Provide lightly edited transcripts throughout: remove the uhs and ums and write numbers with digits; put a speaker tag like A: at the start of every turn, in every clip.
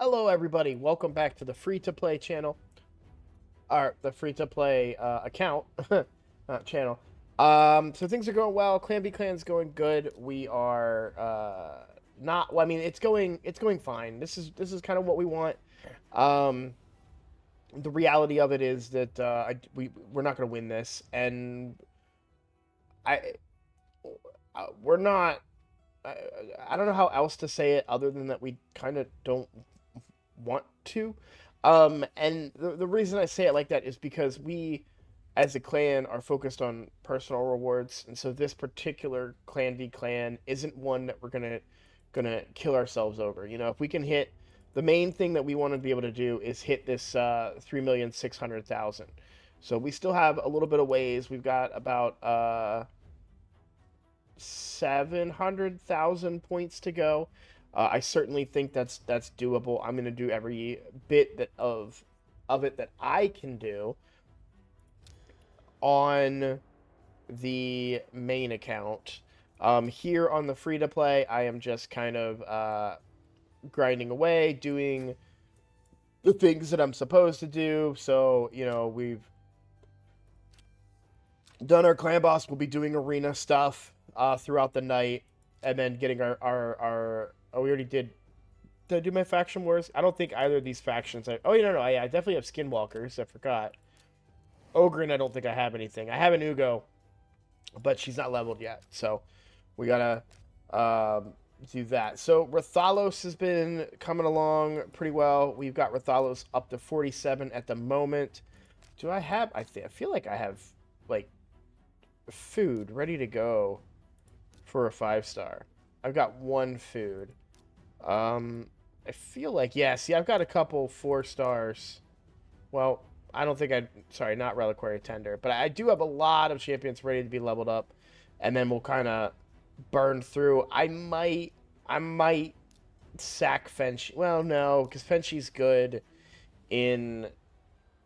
A: Hello, everybody. Welcome back to the free-to-play channel, or the free-to-play account channel. So things are going well. Clan v Clan's going good. We are not. Well, I mean, it's going fine. This is kind of what we want. Um, the reality of it is that we're not going to win this, and I we're not. I, I don't know how else to say it other than that we kind of don't want to. And the reason I say it like that is because we, as a clan, are focused on personal rewards, and so this particular clan v clan isn't one that we're gonna kill ourselves over. You know, if we can hit the main thing that we want to be able to do is hit this 3,600,000. So we still have a little bit of ways. We've got about 700,000 points to go. I certainly think that's doable. I'm going to do every bit of it that I can do on the main account. Here on the free to play, I am just kind of grinding away, doing the things that I'm supposed to do. So, you know, we've done our clan boss. We'll be doing arena stuff throughout the night, and then getting our oh, we already did. Did I do my faction wars? I don't think either of these factions. Oh, no, I definitely have skinwalkers. I forgot. Ogren, I don't think I have anything. I have an Ugo, but she's not leveled yet, so we gotta do that. So Rathalos has been coming along pretty well. We've got Rathalos up to 47 at the moment. Do I have? I feel like I have like food ready to go for a 5-star. I've got one food. I feel like, yeah, see, I've got a couple 4-stars. Well, I don't think sorry, not Reliquary Tender, but I do have a lot of champions ready to be leveled up, and then we'll kind of burn through. I might sack Fenshi. Well, no, because Fenshi's good in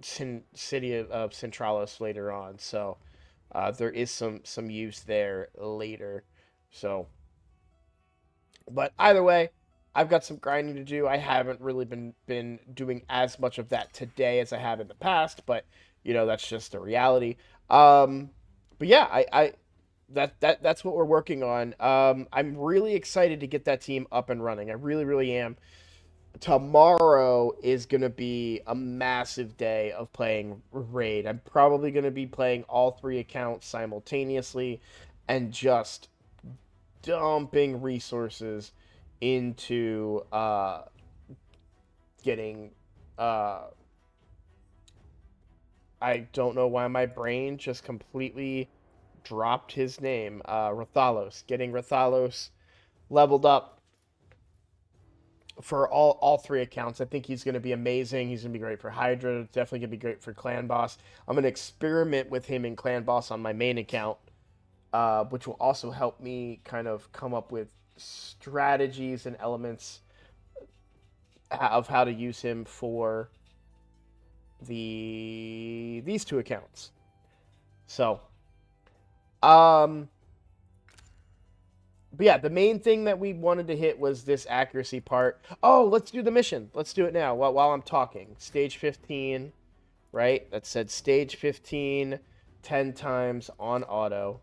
A: City of Centralis later on, so there is some use there later. So, but either way, I've got some grinding to do. I haven't really been doing as much of that today as I have in the past, but you know, that's just the reality. But yeah, that's what we're working on. I'm really excited to get that team up and running. I really am. Tomorrow is going to be a massive day of playing Raid. I'm probably going to be playing all 3 accounts simultaneously and just dumping resources into getting I don't know why my brain just completely dropped his name. Rathalos. Getting Rathalos leveled up for all 3 accounts. I think he's going to be amazing. He's going to be great for Hydra. Definitely going to be great for Clan Boss. I'm going to experiment with him in Clan Boss on my main account, which will also help me kind of come up with strategies and elements of how to use him for these 2 accounts. So, but yeah, the main thing that we wanted to hit was this accuracy part. Oh, let's do the mission. Let's do it now while I'm talking. Stage 15, right? That said stage 15, 10 times on auto.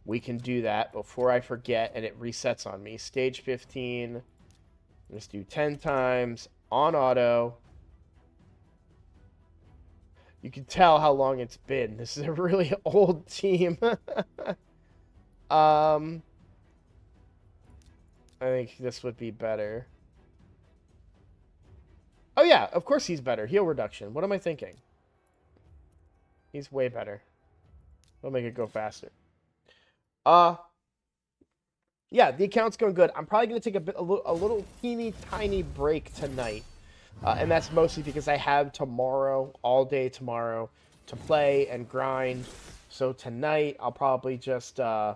A: We can do that before I forget and it resets on me. Stage 15, let's do 10 times on auto. You can tell how long it's been. This is a really old team. I think this would be better. Oh yeah, of course he's better. Heal reduction. What am I thinking? He's way better. It'll make it go faster. Yeah, the account's going good. I'm probably going to take a little teeny tiny break tonight. And that's mostly because I have tomorrow, all day tomorrow, to play and grind. So tonight, I'll probably just kind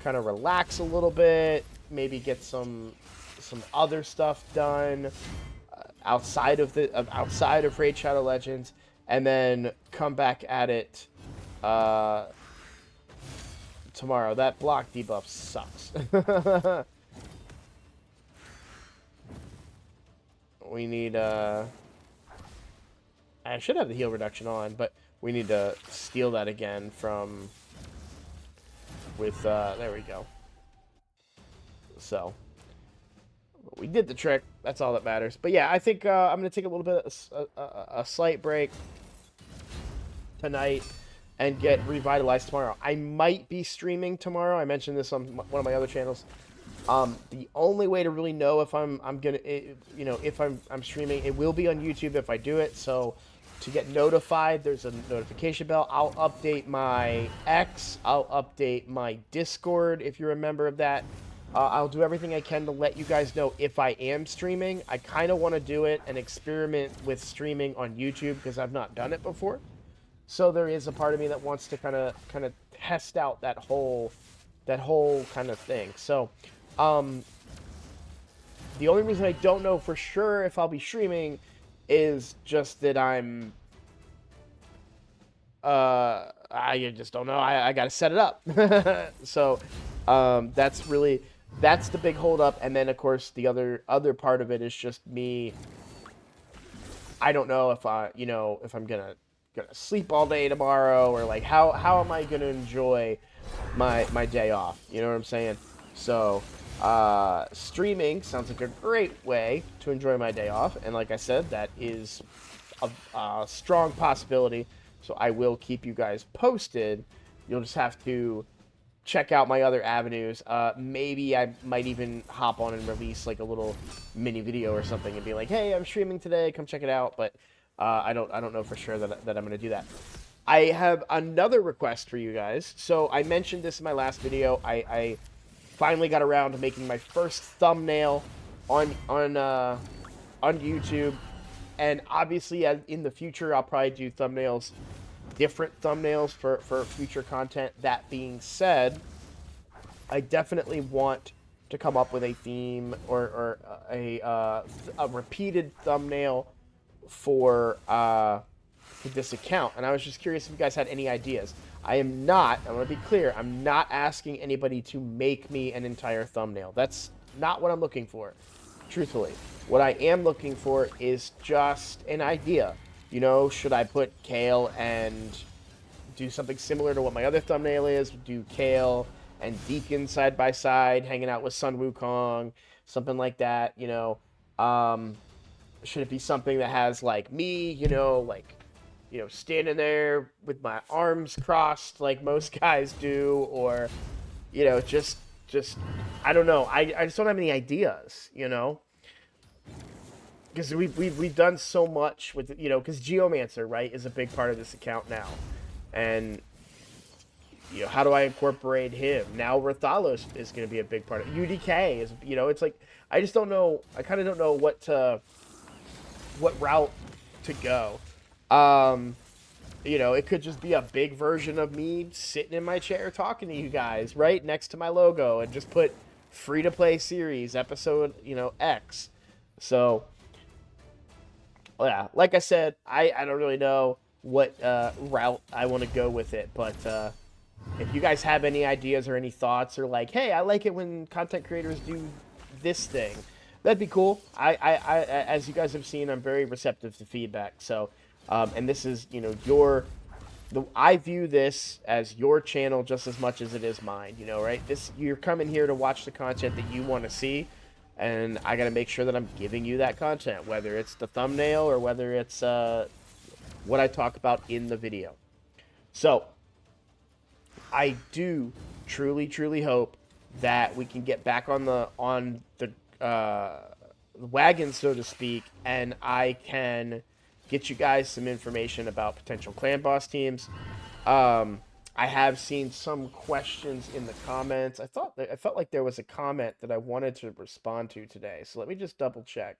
A: of relax a little bit, maybe get some other stuff done outside of Raid Shadow Legends, and then come back at it tomorrow. That block debuff sucks. we need I should have the heal reduction on, but we need to steal that again from with there we go. So we did the trick. That's all that matters. But yeah, I think I'm gonna take a little bit of a slight break tonight and get revitalized tomorrow. I might be streaming tomorrow. I mentioned this on one of my other channels. The only way to really know if I'm gonna, you know, if I'm streaming, it will be on YouTube if I do it. So to get notified, there's a notification bell. I'll update my X. I'll update my Discord if you're a member of that. I'll do everything I can to let you guys know if I am streaming. I kind of want to do it and experiment with streaming on YouTube because I've not done it before. So there is a part of me that wants to kind of test out that whole kind of thing. So the only reason I don't know for sure if I'll be streaming is just that I just don't know. I got to set it up. So that's the big holdup. And then of course the other part of it is just me. I don't know if if I'm gonna sleep all day tomorrow, or like how am I gonna enjoy my day off? You know what I'm saying? So streaming sounds like a great way to enjoy my day off, and like I said, that is a strong possibility. So I will keep you guys posted. You'll just have to check out my other avenues. Maybe I might even hop on and release like a little mini video or something and be like, "Hey, I'm streaming today. Come check it out." But I don't know for sure that I'm going to do that. I have another request for you guys. So I mentioned this in my last video. I finally got around to making my first thumbnail on YouTube, and obviously in the future I'll probably do thumbnails, different thumbnails for future content. That being said, I definitely want to come up with a theme or a repeated thumbnail for this account, and I was just curious if you guys had any ideas. I'm going to be clear, I'm not asking anybody to make me an entire thumbnail. That's not what I'm looking for, truthfully. What I am looking for is just an idea. You know, should I put Kale and do something similar to what my other thumbnail is? Do Kale and Deacon side by side, hanging out with Sun Wukong, something like that, you know. Should it be something that has like me, standing there with my arms crossed like most guys do, or just I don't know. I just don't have any ideas, because we've done so much with because Geomancer, right, is a big part of this account now, and how do I incorporate him now? Rathalos is going to be a big part of UDK. Is it's like I just don't know. I kind of don't know what route to go. It could just be a big version of me sitting in my chair talking to you guys right next to my logo, and just put free to play series episode X. So yeah, like I said, I don't really know what route I want to go with it, but if you guys have any ideas or any thoughts, or like, hey, I like it when content creators do this thing, that'd be cool. I as you guys have seen, I'm very receptive to feedback. So, and this is, I view this as your channel just as much as it is mine, right? You're coming here to watch the content that you want to see, and I got to make sure that I'm giving you that content, whether it's the thumbnail or whether it's what I talk about in the video. So, I do truly hope that we can get back on the wagon, so to speak, and I can get you guys some information about potential clan boss teams. I have seen some questions in the comments. I felt like there was a comment that I wanted to respond to today, so let me just double check.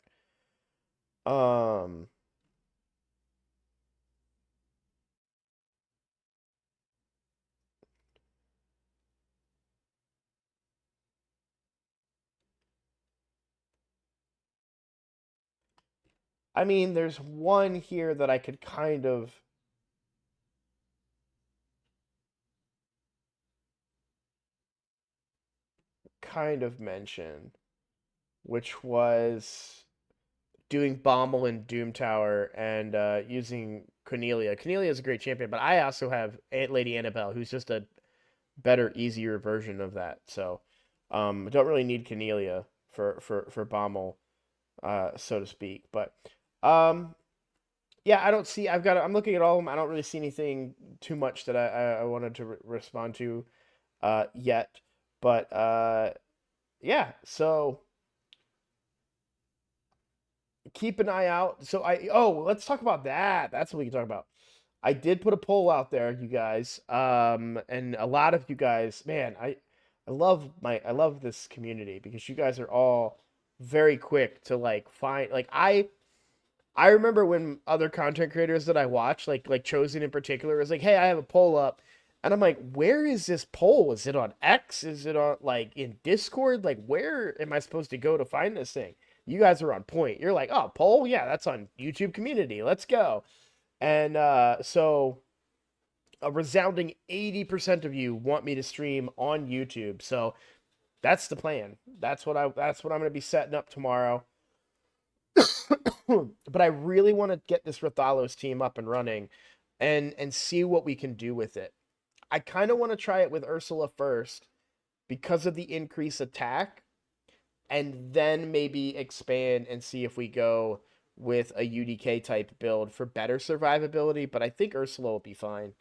A: I mean, there's one here that I could kind of mention, which was doing Bommel and Doom Tower and using Cornelia. Cornelia is a great champion, but I also have Lady Annabelle, who's just a better, easier version of that. So I don't really need Cornelia for Bommel, so to speak. But um, yeah, I don't see. I'm looking at all of them. I don't really see anything too much that I wanted to respond to yet. But yeah, so keep an eye out. Let's talk about that. That's what we can talk about. I did put a poll out there, you guys. And a lot of you guys, man, I love this community because you guys are all very quick to like find like I remember when other content creators that I watch, like Chosen in particular, was like, "Hey, I have a poll up," and I'm like, "Where is this poll? Is it on X? Is it on like in Discord? Like, where am I supposed to go to find this thing?" You guys are on point. You're like, "Oh, poll? Yeah, that's on YouTube Community. Let's go." And so a resounding 80% of you want me to stream on YouTube. So that's the plan. That's what I'm gonna be setting up tomorrow. But I really want to get this Rathalos team up and running and see what we can do with it. I kind of want to try it with Ursula first because of the increased attack, and then maybe expand and see if we go with a UDK type build for better survivability, but I think Ursula will be fine.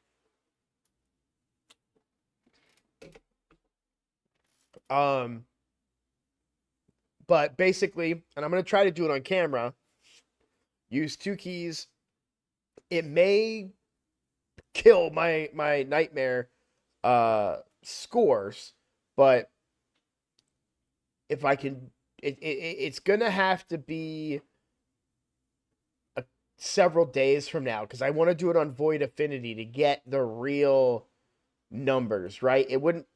A: But basically, and I'm going to try to do it on camera, use 2 keys. It may kill my nightmare scores, but if I can, it's gonna have to be several days from now because I want to do it on Void Affinity to get the real numbers, right? It wouldn't,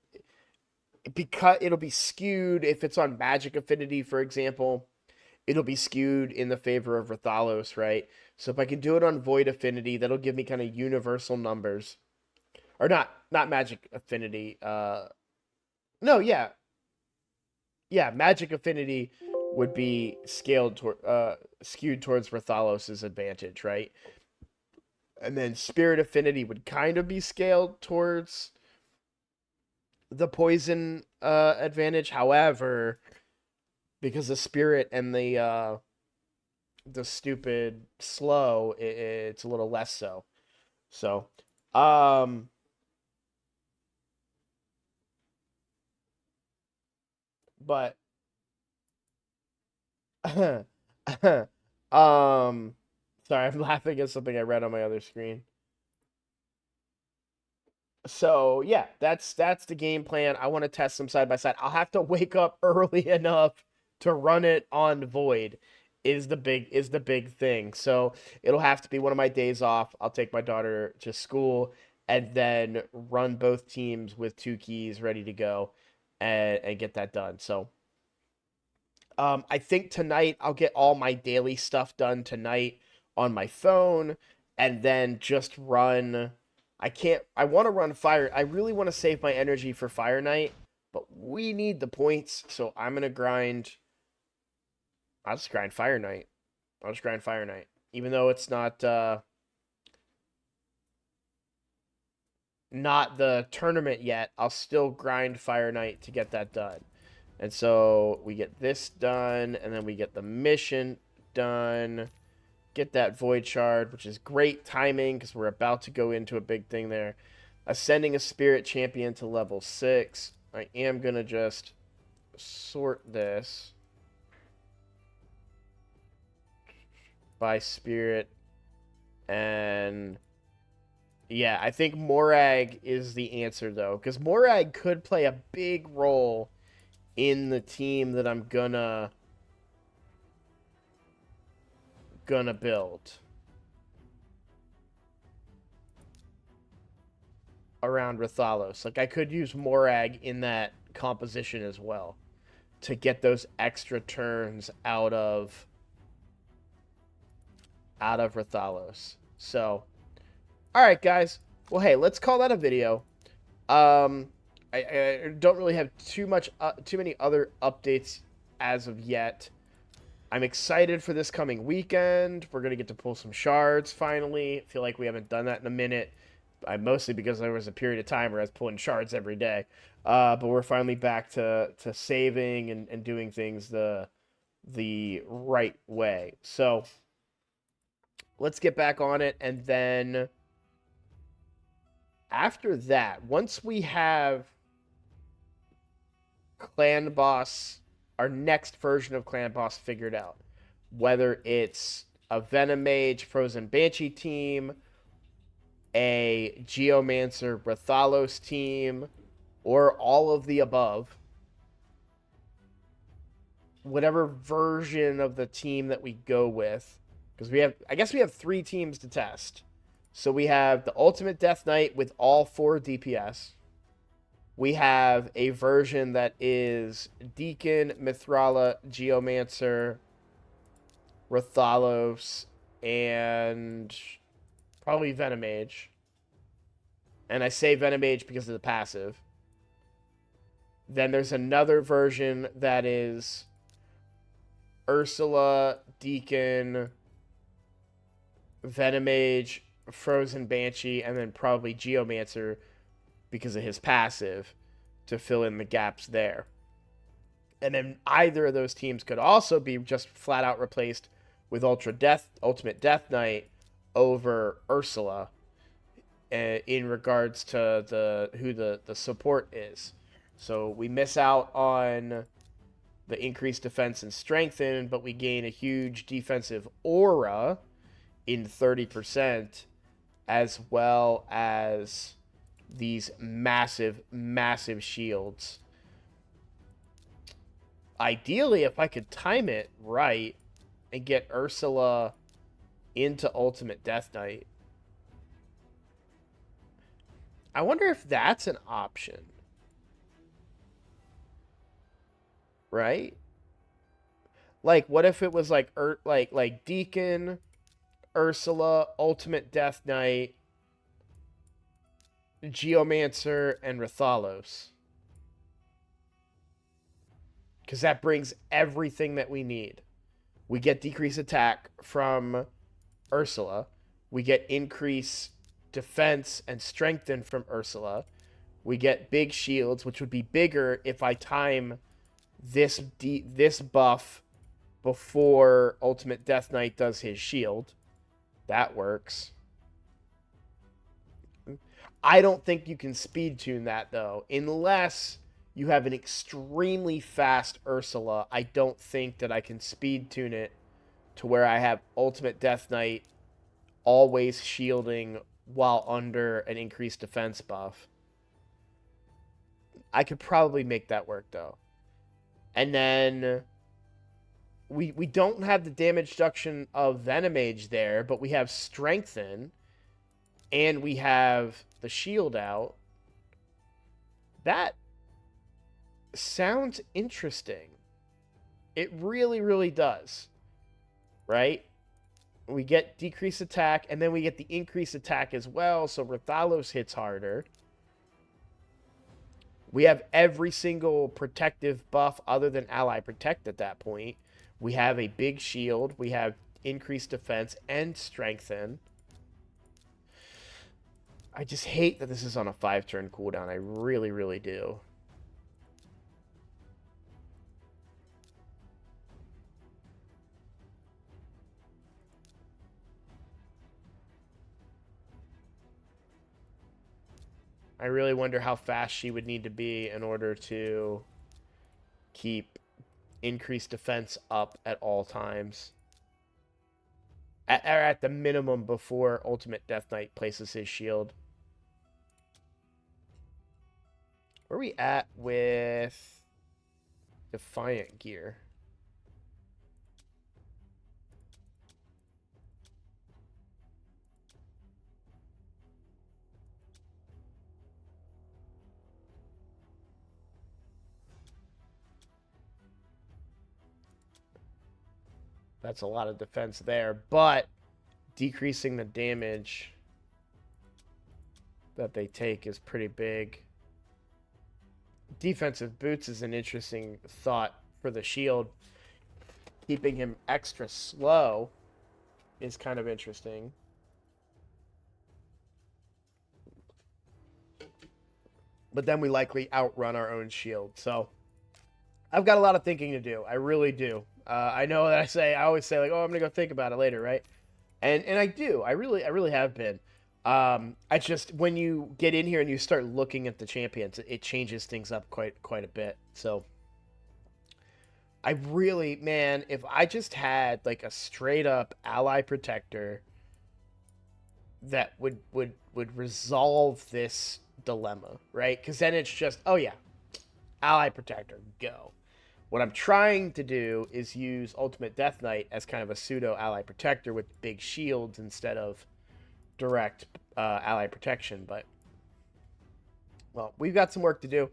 A: because it'll be skewed if it's on Magic Affinity, for example. It'll be skewed in the favor of Rathalos, right? So if I can do it on Void Affinity, that'll give me kind of universal numbers. Or not Magic Affinity. No, yeah. Yeah, Magic Affinity would be skewed towards Rathalos' advantage, right? And then Spirit Affinity would kind of be scaled towards the poison advantage. However, because the Spirit and the stupid slow, it's a little less so. So, but sorry, I'm laughing at something I read on my other screen. So yeah, that's the game plan. I want to test them side by side. I'll have to wake up early enough to run it on Void is the big thing. So it'll have to be one of my days off. I'll take my daughter to school and then run both teams with 2 keys ready to go and get that done. So I think tonight I'll get all my daily stuff done tonight on my phone and then just run. I want to run Fire. I really want to save my energy for Fire Knight, but we need the points, so I'm going to grind. I'll just grind Fire Knight. I'll just grind Fire Knight. Even though it's not the tournament yet, I'll still grind Fire Knight to get that done. And so we get this done, and then we get the mission done. Get that Void Shard, which is great timing because we're about to go into a big thing there. Ascending a Spirit Champion to level 6. I am going to just sort this by Spirit. And yeah, I think Morag is the answer, though. Because Morag could play a big role in the team that I'm gonna build around Rathalos. Like I could use Morag in that composition as well to get those extra turns out of Rathalos. So, all right, guys. Well, hey, let's call that a video. I don't really have too many other updates as of yet. I'm excited for this coming weekend. We're gonna get to pull some shards finally. Feel like we haven't done that in a minute. Mostly because there was a period of time where I was pulling shards every day. But we're finally back to saving and doing things the right way. So let's get back on it, and then after that, once we have Clan Boss, our next version of Clan Boss figured out, whether it's a Venomage Frozen Banshee team, a Geomancer Rathalos team, or all of the above, whatever version of the team that we go with, because I guess we have 3 teams to test. So we have the Ultimate Death Knight with all 4 DPS. We have a version that is Deacon, Mithrala, Geomancer, Rathalos, and probably Venomage. And I say Venomage because of the passive. Then there's another version that is Ursula, Deacon, Venomage, Frozen Banshee, and then probably Geomancer because of his passive to fill in the gaps there. And then either of those teams could also be just flat out replaced with Ultimate Death Knight over Ursula in regards to who the support is. So we miss out on the increased defense and strengthen, but we gain a huge defensive aura in 30%, as well as these massive, massive shields. Ideally, if I could time it right and get Ursula into Ultimate Death Knight, I wonder if that's an option. Right? Like, what if it was like Deacon, Ursula, Ultimate Death Knight, Geomancer, and Rathalos? Because that brings everything that we need. We get decreased attack from Ursula. We get increased defense and strengthen from Ursula. We get big shields, which would be bigger if I time this buff before Ultimate Death Knight does his shield. That works. I don't think you can speed tune that, though, unless you have an extremely fast Ursula. I don't think that I can speed tune it to where I have Ultimate Death Knight always shielding while under an increased defense buff. I could probably make that work, though. And then we don't have the damage reduction of Venomage there, but we have Strengthen, and we have the shield out. That sounds interesting. It really, really does. Right? We get decreased attack, and then we get the increased attack as well, so Rathalos hits harder. We have every single protective buff other than Ally Protect at that point. We have a big shield. We have increased defense and strengthen. I just hate that this is on a 5-turn cooldown. I really, really do. I really wonder how fast she would need to be in order to keep increased defense up at all times. At the minimum before Ultimate Death Knight places his shield. Where are we at with Defiant gear? That's a lot of defense there, but decreasing the damage that they take is pretty big. Defensive boots is an interesting thought for the shield. keeping him extra slow is kind of interesting. But then we likely outrun our own shield. So I've got a lot of thinking to do. I really do. I know that I always say like, oh, I'm gonna go think about it later, right? And I do. I really have been. I just when you get in here and you start looking at the champions, it changes things up quite a bit. So I really, man, if I just had like a straight up ally protector that would resolve this dilemma, right? Because then it's just, oh yeah, ally protector, go. What I'm trying to do is use Ultimate Death Knight as kind of a pseudo ally protector with big shields instead of direct ally protection. But, well, we've got some work to do.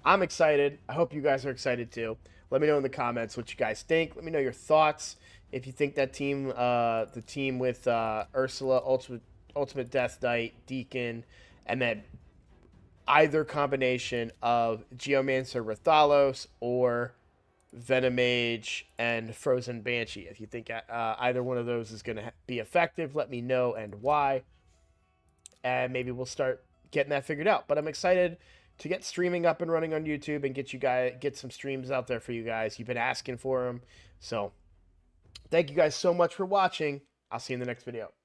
A: I'm excited. I hope you guys are excited too. Let me know in the comments what you guys think. Let me know your thoughts. If you think that team, the team with Ursula, Ultimate Death Knight, Deacon, and then either combination of Geomancer Rathalos or Venomage and Frozen Banshee. If you think either one of those is going to be effective, let me know and why. And maybe we'll start getting that figured out. But I'm excited to get streaming up and running on YouTube and get some streams out there for you guys. You've been asking for them. So thank you guys so much for watching. I'll see you in the next video.